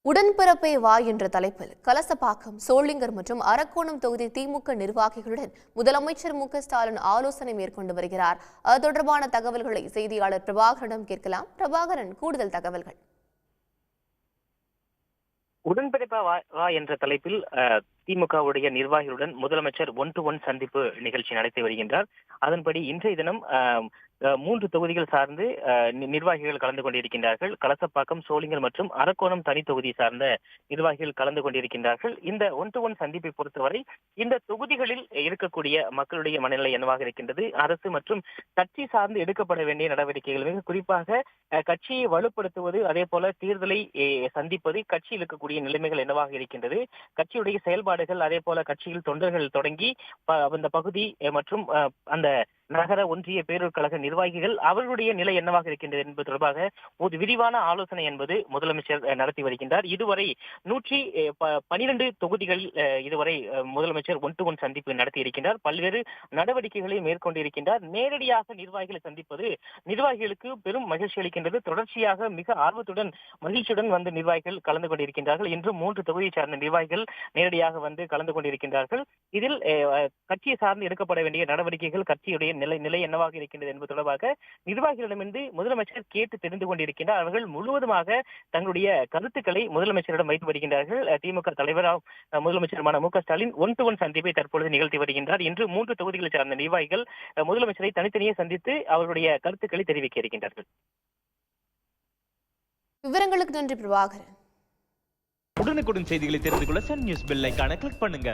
உடன்பிறப்பே வா என்ற தலைப்பில் கலசப்பாக்கம், சோளிங்கர் மற்றும் அரக்கோணம் தொகுதி திமுக நிர்வாகிகளுடன் முதலமைச்சர் மு.க.ஸ்டாலின் ஆலோசனை மேற்கொண்டு வருகிறார். அது தொடர்பான தகவல்களை செய்தியாளர் பிரபாகரனிடம் கேட்கலாம். பிரபாகரன், கூடுதல் தகவல்கள். உடன்பிறப்பா வா என்ற தலைப்பில் திமுகவுடைய நிர்வாகிகளுடன் முதலமைச்சர் 1-to-1 சந்திப்பு நிகழ்ச்சி நடத்தி வருகின்றார். அதன்படி இன்றைய தினம் 3 தொகுதிகள் சார்ந்து நிர்வாகிகள் கலந்து கொண்டிருக்கின்றார்கள். கலசப்பாக்கம், சோளிங்கர் மற்றும் அரக்கோணம் தனி தொகுதி சார்ந்த நிர்வாகிகள் கலந்து கொண்டிருக்கின்றார்கள். இந்த 1-to-1 சந்திப்பை பொறுத்தவரை இந்த தொகுதிகளில் இருக்கக்கூடிய மக்களுடைய மனநிலை என்னவாக இருக்கின்றது, அரசு மற்றும் கட்சி சார்ந்து எடுக்கப்பட வேண்டிய நடவடிக்கைகள், மிக குறிப்பாக கட்சியை வலுப்படுத்துவது, அதே போல தேர்தலை சந்திப்பது, கட்சியில் இருக்கக்கூடிய நிலைமைகள் என்னவாக இருக்கின்றது, கட்சியுடைய செயல்பாடுகள், அதே போல கட்சியில் தொண்டர்கள் தொடங்கி அந்த பகுதி மற்றும் அந்த நகர ஒன்றிய பேரூர் கழக நிர்வாகிகள் அவர்களுடைய நிலை என்னவாக இருக்கின்றது என்பது தொடர்பாக ஒரு விரிவான ஆலோசனை என்பது முதலமைச்சர் நடத்தி வருகின்றார். இதுவரை 112 தொகுதிகள் இதுவரை முதலமைச்சர் 1-to-1 சந்திப்பு நடத்தி இருக்கின்றார். பல்வேறு நடவடிக்கைகளை மேற்கொண்டிருக்கின்றார். நேரடியாக நிர்வாகிகளை சந்திப்பது நிர்வாகிகளுக்கு பெரும் மகிழ்ச்சி அளிக்கின்றது. தொடர்ச்சியாக மிக ஆர்வத்துடன் மகிழ்ச்சியுடன் வந்து நிர்வாகிகள் கலந்து கொண்டிருக்கின்றார்கள். இன்று 3 தொகுதியை சார்ந்த நிர்வாகிகள் நேரடியாக வந்து கலந்து கொண்டிருக்கின்றார்கள். இதில் கட்சியை சார்ந்து எடுக்கப்பட வேண்டிய நடவடிக்கைகள், கட்சியுடைய நிலை என்னவாக இருக்கின்றது என்பது தொடர்பாக நிர்வாகிகளிடமிருந்து முதலமைச்சர் கேட்டு தெரிந்து கொண்டிருக்கின்றார். அவர்கள் முழுவதுமாக தங்களுடைய கருத்துக்களை முதலமைச்சரிடம் வைத்து வருகின்றார்கள். திமுக தலைவராக முதலமைச்சருமான மு.க.ஸ்டாலின் 1-to-1 சந்திப்பை தற்பொழுது நிகழ்த்தி வருகின்றார். இன்று 3 தொகுதிகளை சார்ந்த நிர்வாகிகள் முதலமைச்சரை தனித்தனியே சந்தித்து அவருடைய கருத்துக்களை தெரிவிக்க இருக்கின்றார்கள். விவரங்களுக்கு நன்றி பிரபாகரன். உடனுக்குடன் செய்திகளை தெரிந்து கொள்ள சன் நியூஸ் பெல் ஐகானை கிளிக் பண்ணுங்க.